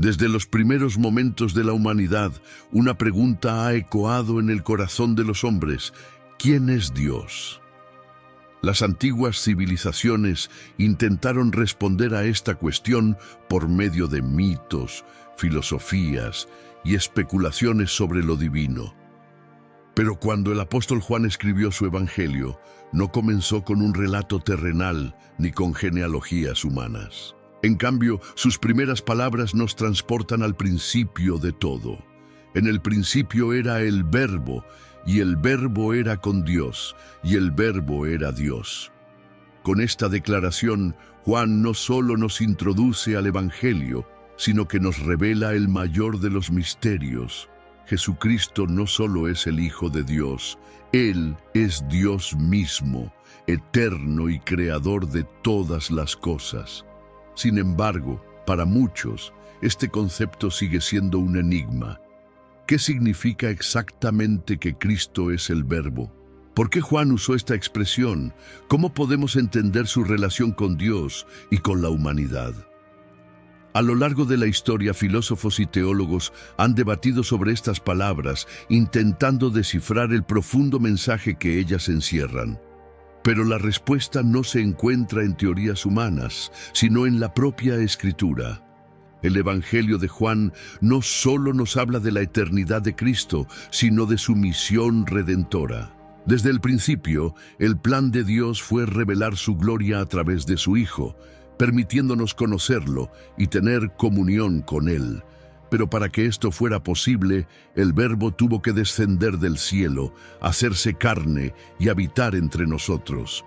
Desde los primeros momentos de la humanidad, una pregunta ha ecoado en el corazón de los hombres: ¿quién es Dios? Las antiguas civilizaciones intentaron responder a esta cuestión por medio de mitos, filosofías y especulaciones sobre lo divino. Pero cuando el apóstol Juan escribió su evangelio, no comenzó con un relato terrenal ni con genealogías humanas. En cambio, sus primeras palabras nos transportan al principio de todo. En el principio era el Verbo, y el Verbo era con Dios, y el Verbo era Dios. Con esta declaración, Juan no solo nos introduce al evangelio, sino que nos revela el mayor de los misterios. Jesucristo no solo es el Hijo de Dios, Él es Dios mismo, eterno y creador de todas las cosas. Sin embargo, para muchos, este concepto sigue siendo un enigma. ¿Qué significa exactamente que Cristo es el Verbo? ¿Por qué Juan usó esta expresión? ¿Cómo podemos entender su relación con Dios y con la humanidad? A lo largo de la historia, filósofos y teólogos han debatido sobre estas palabras, intentando descifrar el profundo mensaje que ellas encierran. Pero la respuesta no se encuentra en teorías humanas, sino en la propia Escritura. El Evangelio de Juan no solo nos habla de la eternidad de Cristo, sino de su misión redentora. Desde el principio, el plan de Dios fue revelar su gloria a través de su Hijo, permitiéndonos conocerlo y tener comunión con Él. Pero para que esto fuera posible, el Verbo tuvo que descender del cielo, hacerse carne y habitar entre nosotros.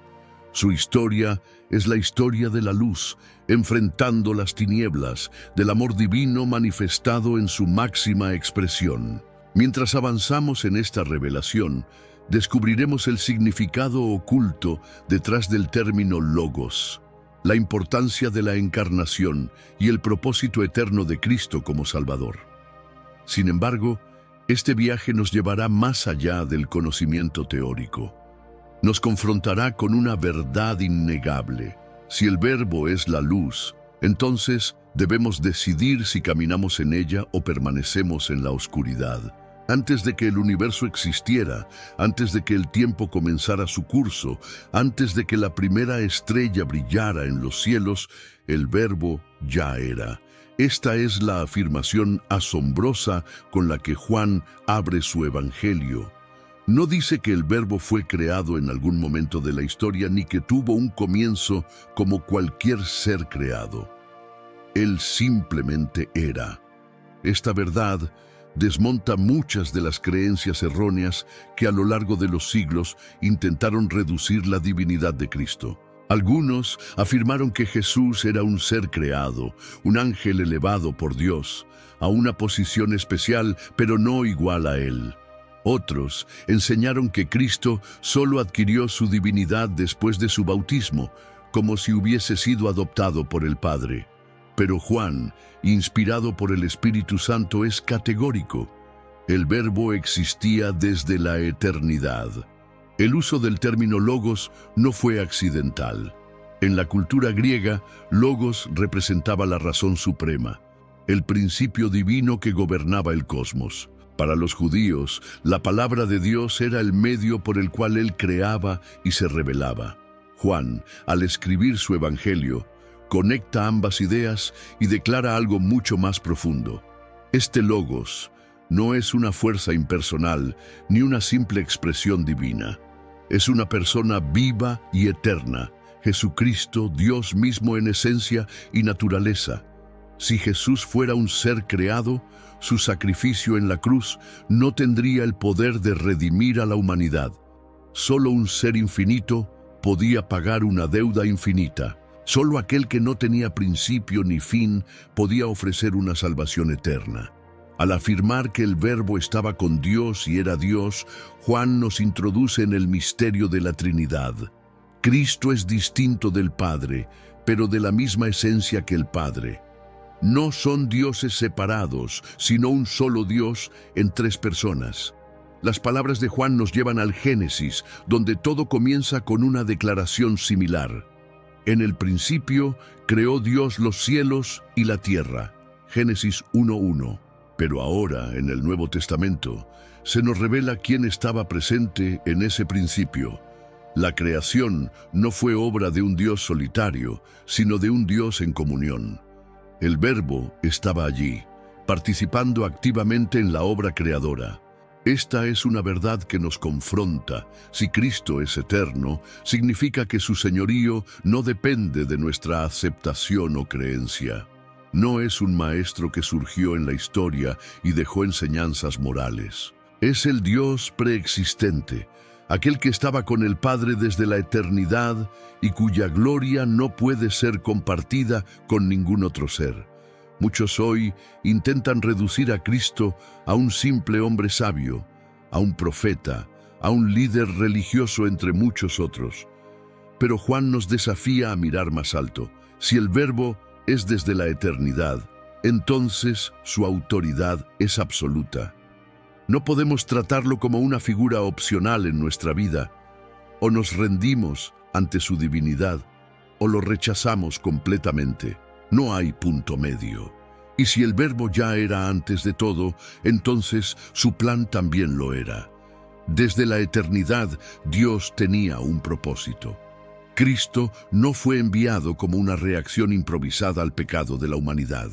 Su historia es la historia de la luz, enfrentando las tinieblas, del amor divino manifestado en su máxima expresión. Mientras avanzamos en esta revelación, descubriremos el significado oculto detrás del término logos, la importancia de la encarnación y el propósito eterno de Cristo como Salvador. Sin embargo, este viaje nos llevará más allá del conocimiento teórico. Nos confrontará con una verdad innegable. Si el Verbo es la luz, entonces debemos decidir si caminamos en ella o permanecemos en la oscuridad. Antes de que el universo existiera, antes de que el tiempo comenzara su curso, antes de que la primera estrella brillara en los cielos, el Verbo ya era. Esta es la afirmación asombrosa con la que Juan abre su evangelio. No dice que el Verbo fue creado en algún momento de la historia ni que tuvo un comienzo como cualquier ser creado. Él simplemente era. Esta verdad desmonta muchas de las creencias erróneas que a lo largo de los siglos intentaron reducir la divinidad de Cristo. Algunos afirmaron que Jesús era un ser creado, un ángel elevado por Dios, a una posición especial, pero no igual a Él. Otros enseñaron que Cristo solo adquirió su divinidad después de su bautismo, como si hubiese sido adoptado por el Padre. Pero Juan, inspirado por el Espíritu Santo, es categórico. El Verbo existía desde la eternidad. El uso del término logos no fue accidental. En la cultura griega, logos representaba la razón suprema, el principio divino que gobernaba el cosmos. Para los judíos, la palabra de Dios era el medio por el cual Él creaba y se revelaba. Juan, al escribir su evangelio, conecta ambas ideas y declara algo mucho más profundo. Este logos no es una fuerza impersonal ni una simple expresión divina. Es una persona viva y eterna, Jesucristo, Dios mismo en esencia y naturaleza. Si Jesús fuera un ser creado, su sacrificio en la cruz no tendría el poder de redimir a la humanidad. Solo un ser infinito podía pagar una deuda infinita. Solo aquel que no tenía principio ni fin podía ofrecer una salvación eterna. Al afirmar que el Verbo estaba con Dios y era Dios, Juan nos introduce en el misterio de la Trinidad. Cristo es distinto del Padre, pero de la misma esencia que el Padre. No son dioses separados, sino un solo Dios en tres personas. Las palabras de Juan nos llevan al Génesis, donde todo comienza con una declaración similar. En el principio creó Dios los cielos y la tierra. Génesis 1:1. Pero ahora, en el Nuevo Testamento, se nos revela quién estaba presente en ese principio. La creación no fue obra de un Dios solitario, sino de un Dios en comunión. El Verbo estaba allí, participando activamente en la obra creadora. Esta es una verdad que nos confronta. Si Cristo es eterno, significa que su señorío no depende de nuestra aceptación o creencia. No es un maestro que surgió en la historia y dejó enseñanzas morales. Es el Dios preexistente, aquel que estaba con el Padre desde la eternidad y cuya gloria no puede ser compartida con ningún otro ser. Muchos hoy intentan reducir a Cristo a un simple hombre sabio, a un profeta, a un líder religioso entre muchos otros. Pero Juan nos desafía a mirar más alto. Si el Verbo es desde la eternidad, entonces su autoridad es absoluta. No podemos tratarlo como una figura opcional en nuestra vida. O nos rendimos ante su divinidad, o lo rechazamos completamente. No hay punto medio. Y si el Verbo ya era antes de todo, entonces su plan también lo era. Desde la eternidad, Dios tenía un propósito. Cristo no fue enviado como una reacción improvisada al pecado de la humanidad.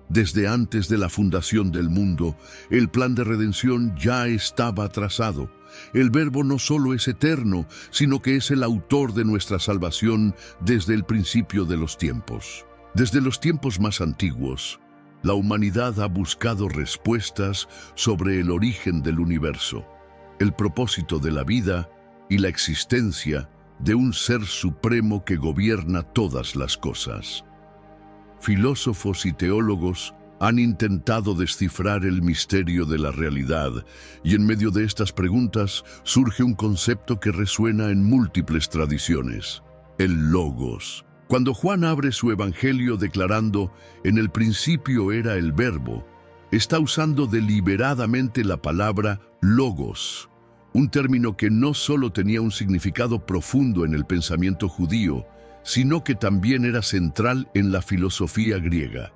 Desde antes de la fundación del mundo, el plan de redención ya estaba trazado. El Verbo no solo es eterno, sino que es el autor de nuestra salvación desde el principio de los tiempos. Desde los tiempos más antiguos, la humanidad ha buscado respuestas sobre el origen del universo, el propósito de la vida y la existencia de un ser supremo que gobierna todas las cosas. Filósofos y teólogos han intentado descifrar el misterio de la realidad, y en medio de estas preguntas surge un concepto que resuena en múltiples tradiciones: el Logos. Cuando Juan abre su evangelio declarando «En el principio era el Verbo», está usando deliberadamente la palabra Logos, un término que no solo tenía un significado profundo en el pensamiento judío, sino que también era central en la filosofía griega.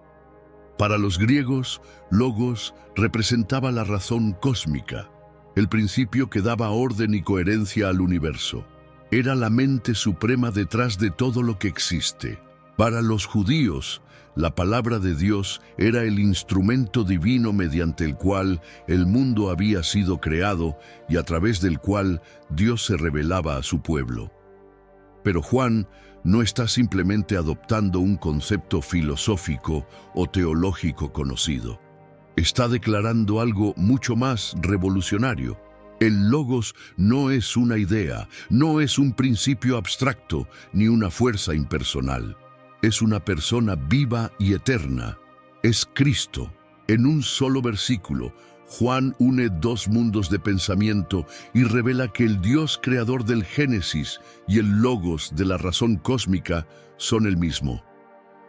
Para los griegos, Logos representaba la razón cósmica, el principio que daba orden y coherencia al universo. Era la mente suprema detrás de todo lo que existe. Para los judíos, la palabra de Dios era el instrumento divino mediante el cual el mundo había sido creado y a través del cual Dios se revelaba a su pueblo. Pero Juan no está simplemente adoptando un concepto filosófico o teológico conocido. Está declarando algo mucho más revolucionario. El Logos no es una idea, no es un principio abstracto, ni una fuerza impersonal. Es una persona viva y eterna. Es Cristo. En un solo versículo, Juan une dos mundos de pensamiento y revela que el Dios creador del Génesis y el Logos de la razón cósmica son el mismo.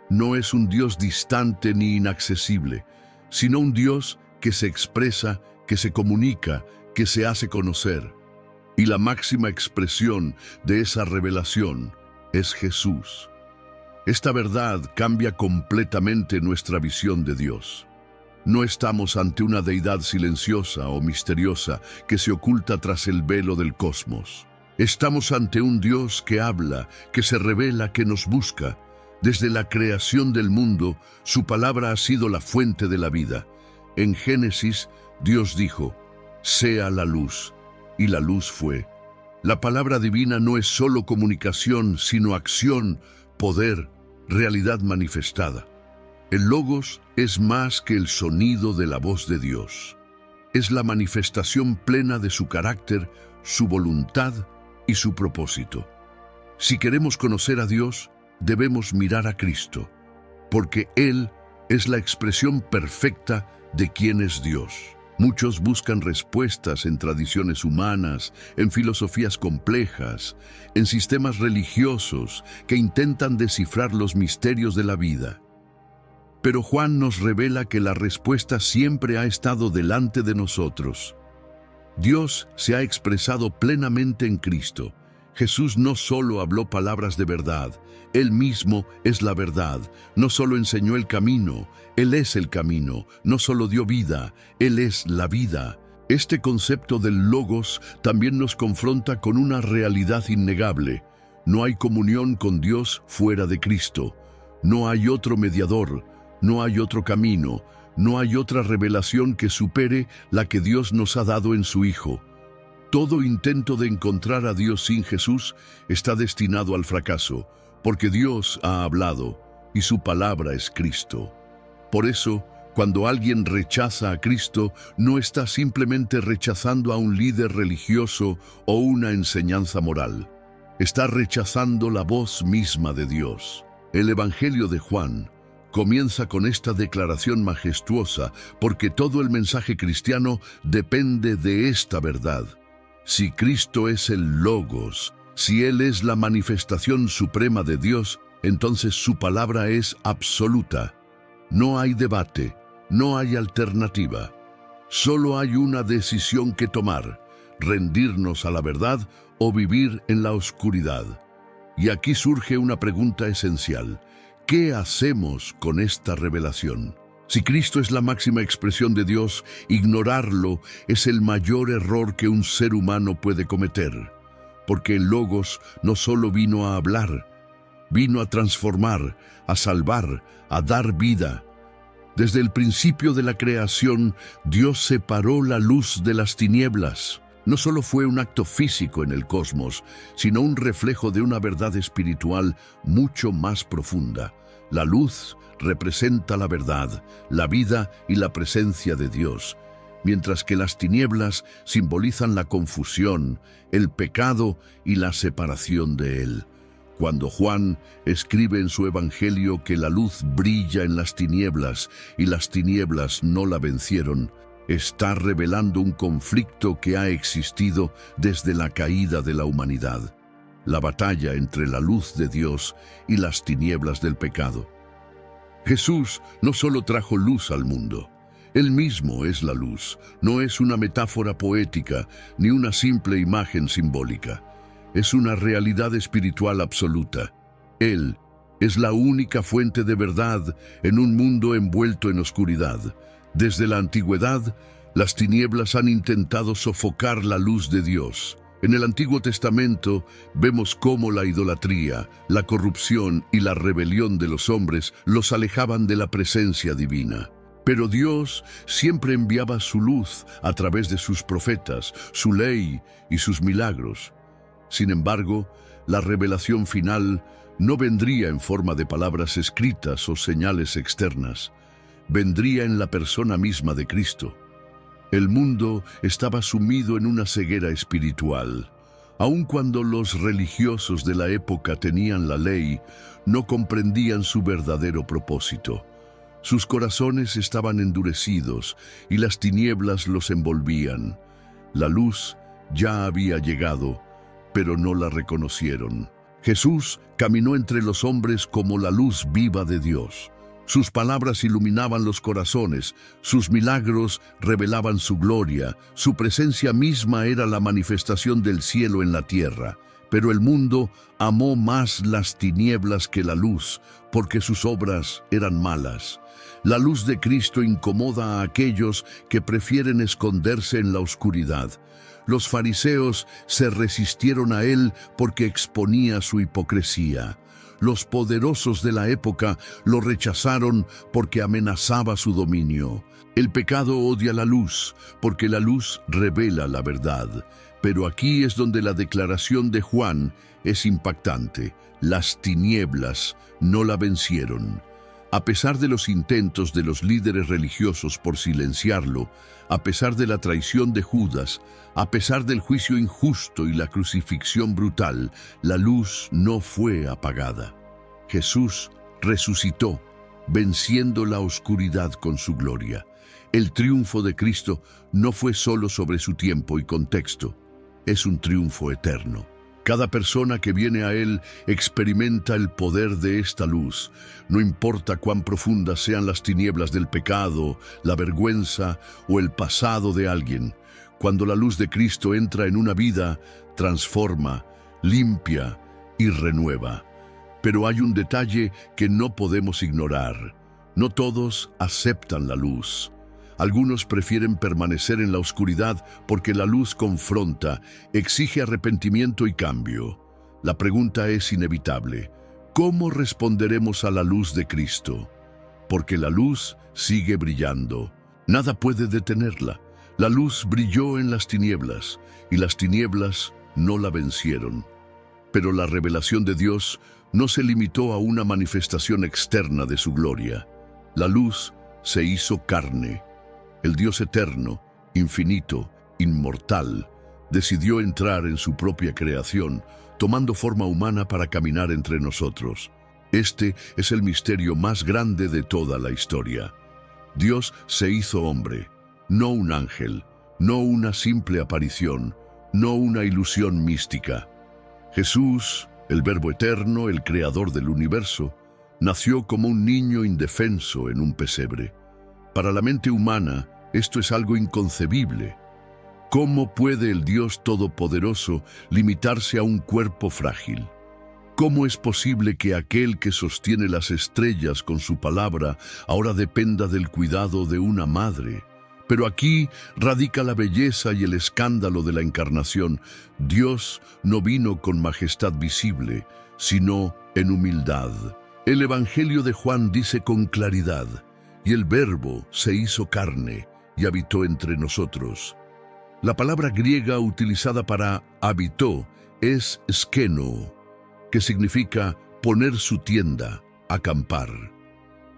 No es un Dios distante ni inaccesible, sino un Dios que se expresa, que se comunica, que se hace conocer. Y la máxima expresión de esa revelación es Jesús. Esta verdad cambia completamente nuestra visión de Dios. No estamos ante una deidad silenciosa o misteriosa que se oculta tras el velo del cosmos. Estamos ante un Dios que habla, que se revela, que nos busca. Desde la creación del mundo, su palabra ha sido la fuente de la vida. En Génesis, Dios dijo: «Sea la luz», y la luz fue. La palabra divina no es solo comunicación, sino acción, poder, realidad manifestada. El Logos es más que el sonido de la voz de Dios. Es la manifestación plena de su carácter, su voluntad y su propósito. Si queremos conocer a Dios, debemos mirar a Cristo, porque Él es la expresión perfecta de quién es Dios. Muchos buscan respuestas en tradiciones humanas, en filosofías complejas, en sistemas religiosos que intentan descifrar los misterios de la vida. Pero Juan nos revela que la respuesta siempre ha estado delante de nosotros. Dios se ha expresado plenamente en Cristo. Jesús no solo habló palabras de verdad, Él mismo es la verdad. No solo enseñó el camino, Él es el camino. No solo dio vida, Él es la vida. Este concepto del Logos también nos confronta con una realidad innegable. No hay comunión con Dios fuera de Cristo. No hay otro mediador, no hay otro camino, no hay otra revelación que supere la que Dios nos ha dado en su Hijo. Todo intento de encontrar a Dios sin Jesús está destinado al fracaso, porque Dios ha hablado y su palabra es Cristo. Por eso, cuando alguien rechaza a Cristo, no está simplemente rechazando a un líder religioso o una enseñanza moral. Está rechazando la voz misma de Dios. El Evangelio de Juan comienza con esta declaración majestuosa, porque todo el mensaje cristiano depende de esta verdad. Si Cristo es el Logos, si Él es la manifestación suprema de Dios, entonces su palabra es absoluta. No hay debate, no hay alternativa. Solo hay una decisión que tomar: rendirnos a la verdad o vivir en la oscuridad. Y aquí surge una pregunta esencial: ¿qué hacemos con esta revelación? Si Cristo es la máxima expresión de Dios, ignorarlo es el mayor error que un ser humano puede cometer, porque el Logos no solo vino a hablar, vino a transformar, a salvar, a dar vida. Desde el principio de la creación, Dios separó la luz de las tinieblas. No solo fue un acto físico en el cosmos, sino un reflejo de una verdad espiritual mucho más profunda. La luz representa la verdad, la vida y la presencia de Dios, mientras que las tinieblas simbolizan la confusión, el pecado y la separación de Él. Cuando Juan escribe en su Evangelio que la luz brilla en las tinieblas y las tinieblas no la vencieron, está revelando un conflicto que ha existido desde la caída de la humanidad, la batalla entre la luz de Dios y las tinieblas del pecado. Jesús no solo trajo luz al mundo, Él mismo es la luz. No es una metáfora poética ni una simple imagen simbólica. Es una realidad espiritual absoluta. Él es la única fuente de verdad en un mundo envuelto en oscuridad. Desde la antigüedad, las tinieblas han intentado sofocar la luz de Dios. En el Antiguo Testamento vemos cómo la idolatría, la corrupción y la rebelión de los hombres los alejaban de la presencia divina. Pero Dios siempre enviaba su luz a través de sus profetas, su ley y sus milagros. Sin embargo, la revelación final no vendría en forma de palabras escritas o señales externas. Vendría en la persona misma de Cristo. El mundo estaba sumido en una ceguera espiritual. Aun cuando los religiosos de la época tenían la ley, no comprendían su verdadero propósito. Sus corazones estaban endurecidos y las tinieblas los envolvían. La luz ya había llegado, pero no la reconocieron. Jesús caminó entre los hombres como la luz viva de Dios. Sus palabras iluminaban los corazones, sus milagros revelaban su gloria, su presencia misma era la manifestación del cielo en la tierra. Pero el mundo amó más las tinieblas que la luz, porque sus obras eran malas. La luz de Cristo incomoda a aquellos que prefieren esconderse en la oscuridad. Los fariseos se resistieron a Él porque exponía su hipocresía. Los poderosos de la época lo rechazaron porque amenazaba su dominio. El pecado odia la luz, porque la luz revela la verdad. Pero aquí es donde la declaración de Juan es impactante. Las tinieblas no la vencieron. A pesar de los intentos de los líderes religiosos por silenciarlo, a pesar de la traición de Judas, a pesar del juicio injusto y la crucifixión brutal, la luz no fue apagada. Jesús resucitó, venciendo la oscuridad con su gloria. El triunfo de Cristo no fue solo sobre su tiempo y contexto, es un triunfo eterno. Cada persona que viene a Él experimenta el poder de esta luz. No importa cuán profundas sean las tinieblas del pecado, la vergüenza o el pasado de alguien. Cuando la luz de Cristo entra en una vida, transforma, limpia y renueva. Pero hay un detalle que no podemos ignorar. No todos aceptan la luz. Algunos prefieren permanecer en la oscuridad porque la luz confronta, exige arrepentimiento y cambio. La pregunta es inevitable. ¿Cómo responderemos a la luz de Cristo? Porque la luz sigue brillando. Nada puede detenerla. La luz brilló en las tinieblas y las tinieblas no la vencieron. Pero la revelación de Dios no se limitó a una manifestación externa de su gloria. La luz se hizo carne. El Dios eterno, infinito, inmortal, decidió entrar en su propia creación, tomando forma humana para caminar entre nosotros. Este es el misterio más grande de toda la historia. Dios se hizo hombre, no un ángel, no una simple aparición, no una ilusión mística. Jesús, el Verbo eterno, el creador del universo, nació como un niño indefenso en un pesebre. Para la mente humana, esto es algo inconcebible. ¿Cómo puede el Dios Todopoderoso limitarse a un cuerpo frágil? ¿Cómo es posible que aquel que sostiene las estrellas con su palabra ahora dependa del cuidado de una madre? Pero aquí radica la belleza y el escándalo de la encarnación. Dios no vino con majestad visible, sino en humildad. El Evangelio de Juan dice con claridad: «Y el Verbo se hizo carne y habitó entre nosotros». La palabra griega utilizada para habitó es skeno, que significa poner su tienda, acampar.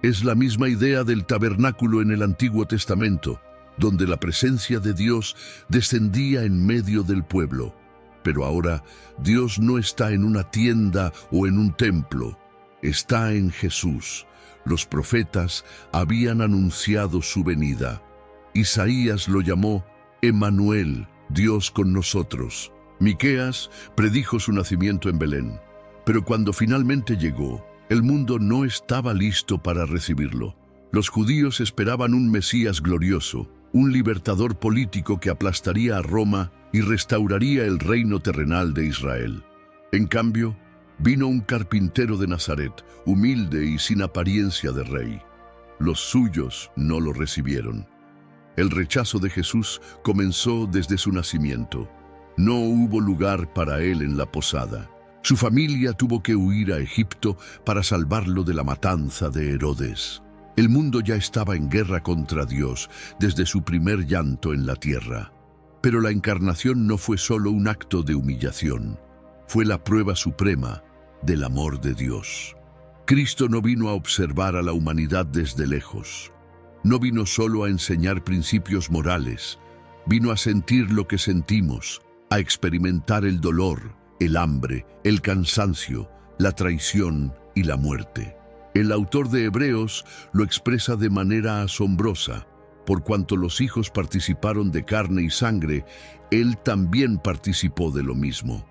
Es la misma idea del tabernáculo en el Antiguo Testamento, donde la presencia de Dios descendía en medio del pueblo. Pero ahora Dios no está en una tienda o en un templo, está en Jesús. Los profetas habían anunciado su venida. Isaías lo llamó Emmanuel, Dios con nosotros. Miqueas predijo su nacimiento en Belén. Pero cuando finalmente llegó, el mundo no estaba listo para recibirlo. Los judíos esperaban un Mesías glorioso, un libertador político que aplastaría a Roma y restauraría el reino terrenal de Israel. En cambio, vino un carpintero de Nazaret, humilde y sin apariencia de rey. Los suyos no lo recibieron. El rechazo de Jesús comenzó desde su nacimiento. No hubo lugar para él en la posada. Su familia tuvo que huir a Egipto para salvarlo de la matanza de Herodes. El mundo ya estaba en guerra contra Dios desde su primer llanto en la tierra. Pero la encarnación no fue solo un acto de humillación. Fue la prueba suprema del amor de Dios. Cristo no vino a observar a la humanidad desde lejos. No vino solo a enseñar principios morales. Vino a sentir lo que sentimos, a experimentar el dolor, el hambre, el cansancio, la traición y la muerte. El autor de Hebreos lo expresa de manera asombrosa. Por cuanto los hijos participaron de carne y sangre, él también participó de lo mismo.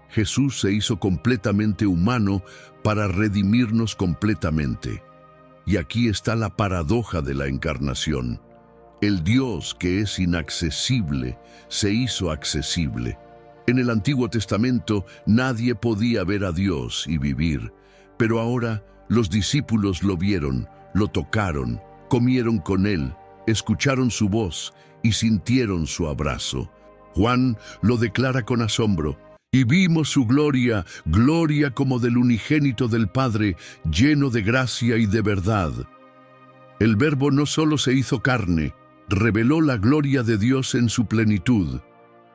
Jesús se hizo completamente humano para redimirnos completamente. Y aquí está la paradoja de la encarnación. El Dios que es inaccesible se hizo accesible. En el Antiguo Testamento nadie podía ver a Dios y vivir, pero ahora los discípulos lo vieron, lo tocaron, comieron con él, escucharon su voz y sintieron su abrazo. Juan lo declara con asombro: «Y vimos su gloria, gloria como del unigénito del Padre, lleno de gracia y de verdad». El Verbo no solo se hizo carne, reveló la gloria de Dios en su plenitud,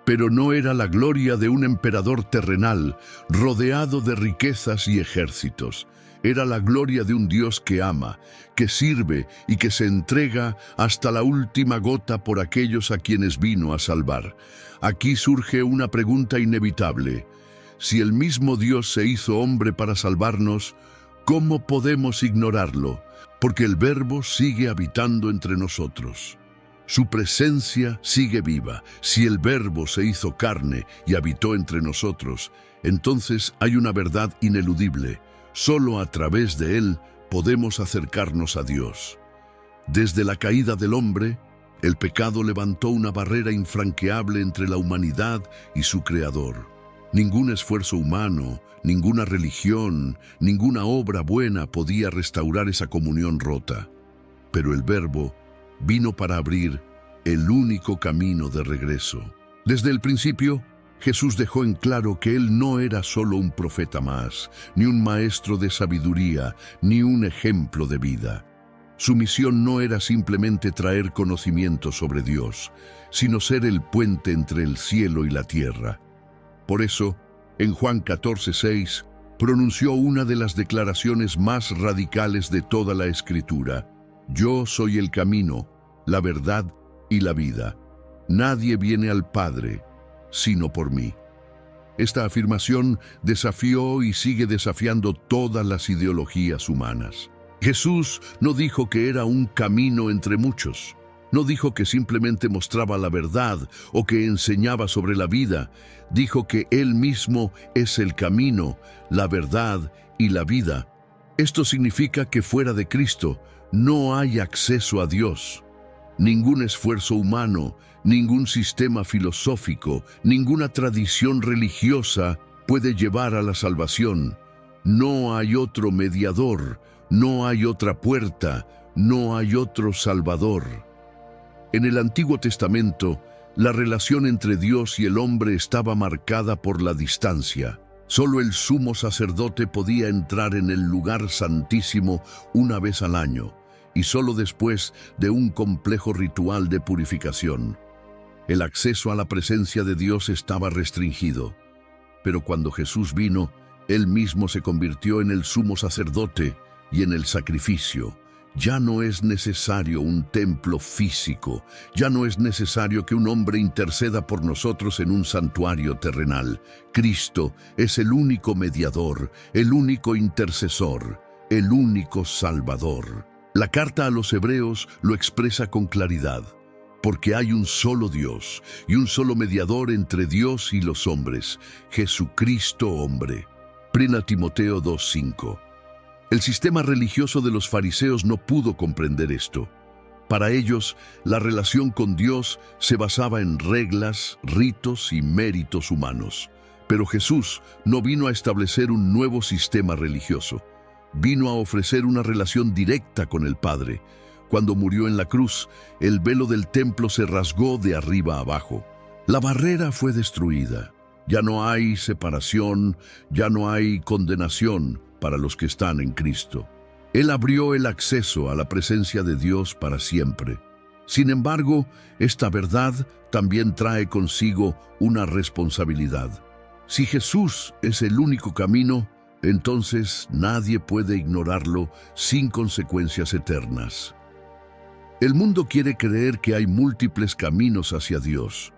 pero no era la gloria de un emperador terrenal, rodeado de riquezas y ejércitos. Era la gloria de un Dios que ama, que sirve y que se entrega hasta la última gota por aquellos a quienes vino a salvar. Aquí surge una pregunta inevitable. Si el mismo Dios se hizo hombre para salvarnos, ¿cómo podemos ignorarlo? Porque el Verbo sigue habitando entre nosotros. Su presencia sigue viva. Si el Verbo se hizo carne y habitó entre nosotros, entonces hay una verdad ineludible. Solo a través de él podemos acercarnos a Dios. Desde la caída del hombre, el pecado levantó una barrera infranqueable entre la humanidad y su Creador. Ningún esfuerzo humano, ninguna religión, ninguna obra buena podía restaurar esa comunión rota. Pero el Verbo vino para abrir el único camino de regreso. Desde el principio, Jesús dejó en claro que Él no era solo un profeta más, ni un maestro de sabiduría, ni un ejemplo de vida. Su misión no era simplemente traer conocimiento sobre Dios, sino ser el puente entre el cielo y la tierra. Por eso, en Juan 14:6, pronunció una de las declaraciones más radicales de toda la Escritura: Yo soy el camino, la verdad y la vida. Nadie viene al Padre sino por mí. Esta afirmación desafió y sigue desafiando todas las ideologías humanas. Jesús no dijo que era un camino entre muchos. No dijo que simplemente mostraba la verdad o que enseñaba sobre la vida. Dijo que Él mismo es el camino, la verdad y la vida. Esto significa que fuera de Cristo no hay acceso a Dios. Ningún esfuerzo humano, ningún sistema filosófico, ninguna tradición religiosa puede llevar a la salvación. No hay otro mediador, no hay otra puerta, no hay otro Salvador. En el Antiguo Testamento, la relación entre Dios y el hombre estaba marcada por la distancia. Solo el sumo sacerdote podía entrar en el lugar santísimo una vez al año, y solo después de un complejo ritual de purificación. El acceso a la presencia de Dios estaba restringido. Pero cuando Jesús vino, Él mismo se convirtió en el sumo sacerdote y en el sacrificio. Ya no es necesario un templo físico, ya no es necesario que un hombre interceda por nosotros en un santuario terrenal. Cristo es el único mediador, el único intercesor, el único Salvador. La carta a los Hebreos lo expresa con claridad, porque hay un solo Dios y un solo mediador entre Dios y los hombres, Jesucristo hombre. 1 Timoteo 2:5. El sistema religioso de los fariseos no pudo comprender esto. Para ellos, la relación con Dios se basaba en reglas, ritos y méritos humanos. Pero Jesús no vino a establecer un nuevo sistema religioso. Vino a ofrecer una relación directa con el Padre. Cuando murió en la cruz, el velo del templo se rasgó de arriba a abajo. La barrera fue destruida. Ya no hay separación, ya no hay condenación para los que están en Cristo. Él abrió el acceso a la presencia de Dios para siempre. Sin embargo, esta verdad también trae consigo una responsabilidad. Si Jesús es el único camino, entonces nadie puede ignorarlo sin consecuencias eternas. El mundo quiere creer que hay múltiples caminos hacia Dios,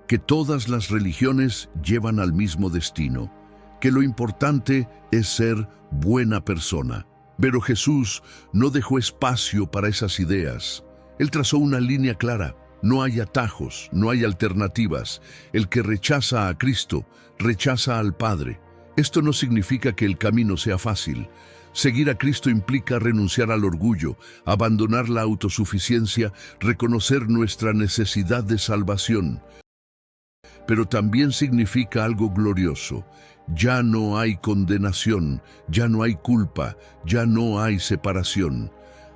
que todas las religiones llevan al mismo destino, que lo importante es ser buena persona. Pero Jesús no dejó espacio para esas ideas. Él trazó una línea clara. No hay atajos, no hay alternativas. El que rechaza a Cristo, rechaza al Padre. Esto no significa que el camino sea fácil. Seguir a Cristo implica renunciar al orgullo, abandonar la autosuficiencia, reconocer nuestra necesidad de salvación. Pero también significa algo glorioso. Ya no hay condenación, ya no hay culpa, ya no hay separación.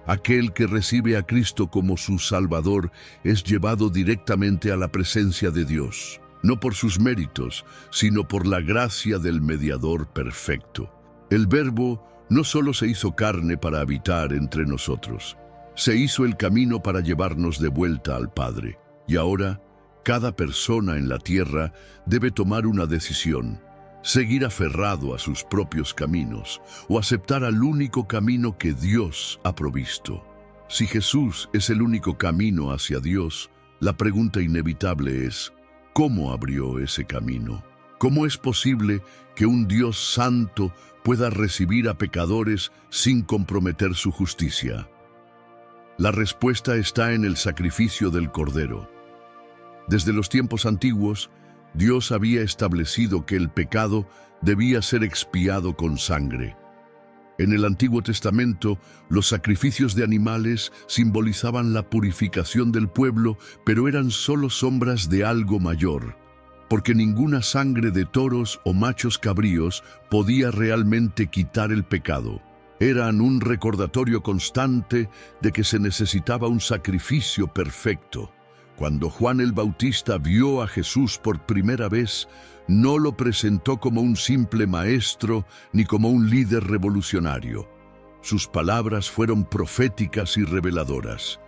Aquel que recibe a Cristo como su Salvador es llevado directamente a la presencia de Dios, no por sus méritos, sino por la gracia del mediador perfecto. El Verbo no solo se hizo carne para habitar entre nosotros, se hizo el camino para llevarnos de vuelta al Padre. Y ahora, cada persona en la tierra debe tomar una decisión: seguir aferrado a sus propios caminos o aceptar al único camino que Dios ha provisto. Si Jesús es el único camino hacia Dios, la pregunta inevitable es: ¿cómo abrió ese camino? ¿Cómo es posible que un Dios santo pueda recibir a pecadores sin comprometer su justicia? La respuesta está en el sacrificio del Cordero. Desde los tiempos antiguos, Dios había establecido que el pecado debía ser expiado con sangre. En el Antiguo Testamento, los sacrificios de animales simbolizaban la purificación del pueblo, pero eran solo sombras de algo mayor. porque ninguna sangre de toros o machos cabríos podía realmente quitar el pecado. Eran un recordatorio constante de que se necesitaba un sacrificio perfecto. Cuando Juan el Bautista vio a Jesús por primera vez, no lo presentó como un simple maestro ni como un líder revolucionario. Sus palabras fueron proféticas y reveladoras.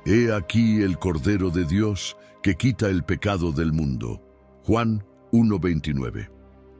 He aquí el Cordero de Dios que quita el pecado del mundo. Juan 1:29.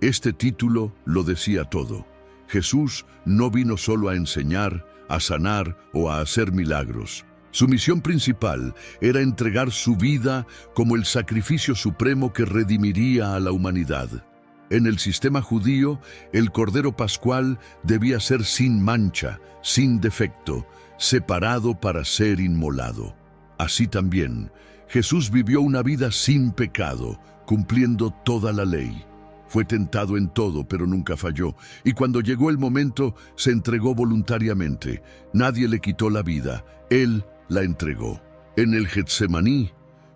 Este título lo decía todo. Jesús no vino solo a enseñar, a sanar o a hacer milagros. Su misión principal era entregar su vida como el sacrificio supremo que redimiría a la humanidad. En el sistema judío, el Cordero Pascual debía ser sin mancha, sin defecto, separado para ser inmolado. Así también, Jesús vivió una vida sin pecado, cumpliendo toda la ley. Fue tentado en todo, pero nunca falló, y cuando llegó el momento, se entregó voluntariamente. Nadie le quitó la vida, Él la entregó. En el Getsemaní,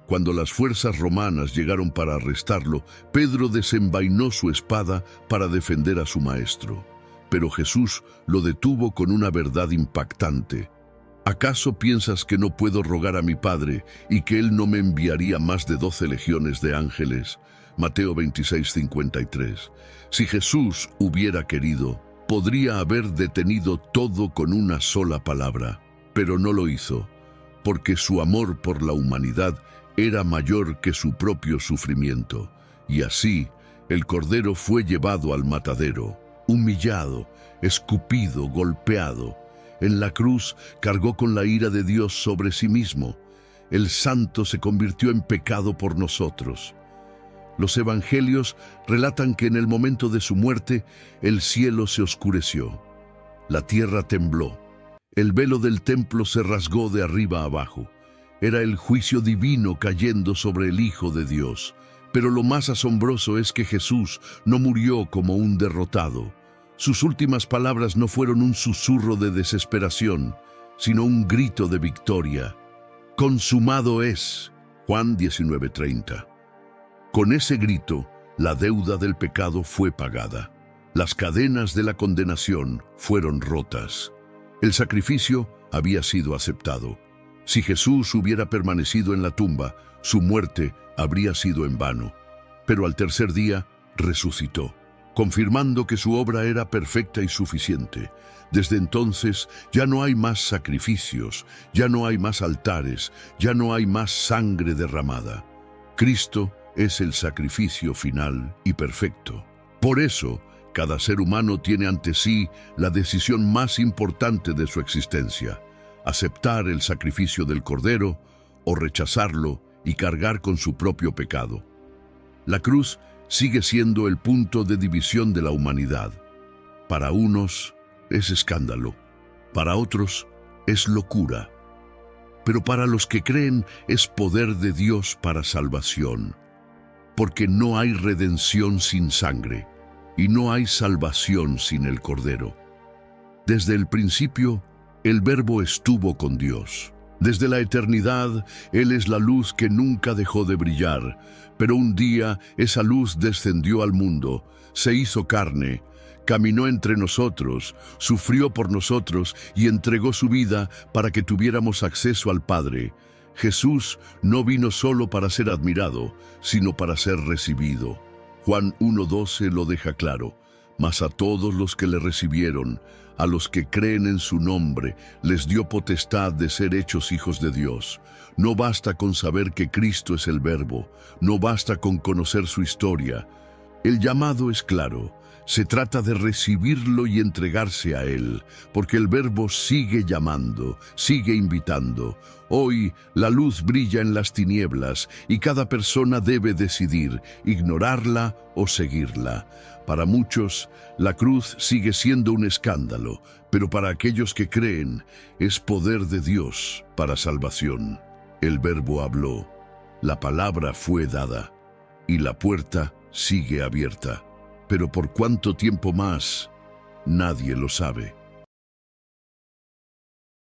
cuando las fuerzas romanas llegaron para arrestarlo, Pedro desenvainó su espada para defender a su maestro. Pero Jesús lo detuvo con una verdad impactante. ¿Acaso piensas que no puedo rogar a mi Padre y que Él no me enviaría más de 12 legiones de ángeles? Mateo 26:53. Si Jesús hubiera querido, podría haber detenido todo con una sola palabra, pero no lo hizo, porque su amor por la humanidad era mayor que su propio sufrimiento. Y así, el Cordero fue llevado al matadero, humillado, escupido, golpeado. En la cruz cargó con la ira de Dios sobre sí mismo. El Santo se convirtió en pecado por nosotros. Los evangelios relatan que en el momento de su muerte, el cielo se oscureció. La tierra tembló. El velo del templo se rasgó de arriba a abajo. Era el juicio divino cayendo sobre el Hijo de Dios. Pero lo más asombroso es que Jesús no murió como un derrotado. Sus últimas palabras no fueron un susurro de desesperación, sino un grito de victoria. Consumado es. Juan 19:30. Con ese grito, la deuda del pecado fue pagada. Las cadenas de la condenación fueron rotas. El sacrificio había sido aceptado. Si Jesús hubiera permanecido en la tumba, su muerte habría sido en vano. Pero al tercer día resucitó, confirmando que su obra era perfecta y suficiente. Desde entonces ya no hay más sacrificios, ya no hay más altares, ya no hay más sangre derramada. Cristo es el sacrificio final y perfecto. Por eso, cada ser humano tiene ante sí la decisión más importante de su existencia: aceptar el sacrificio del Cordero o rechazarlo y cargar con su propio pecado. La cruz sigue siendo el punto de división de la humanidad. Para unos es escándalo, para otros es locura, pero para los que creen es poder de Dios para salvación, porque no hay redención sin sangre y no hay salvación sin el Cordero. Desde el principio, el Verbo estuvo con Dios. Desde la eternidad, Él es la luz que nunca dejó de brillar, pero un día esa luz descendió al mundo, se hizo carne, caminó entre nosotros, sufrió por nosotros y entregó su vida para que tuviéramos acceso al Padre. Jesús no vino solo para ser admirado, sino para ser recibido. Juan 1:12 lo deja claro: mas a todos los que le recibieron, a los que creen en su nombre, les dio potestad de ser hechos hijos de Dios. No basta con saber que Cristo es el Verbo, no basta con conocer su historia. El llamado es claro. Se trata de recibirlo y entregarse a Él, porque el Verbo sigue llamando, sigue invitando. Hoy la luz brilla en las tinieblas y cada persona debe decidir ignorarla o seguirla. Para muchos, la cruz sigue siendo un escándalo, pero para aquellos que creen, es poder de Dios para salvación. El Verbo habló, la palabra fue dada, y la puerta sigue abierta. Pero ¿por cuánto tiempo más? Nadie lo sabe.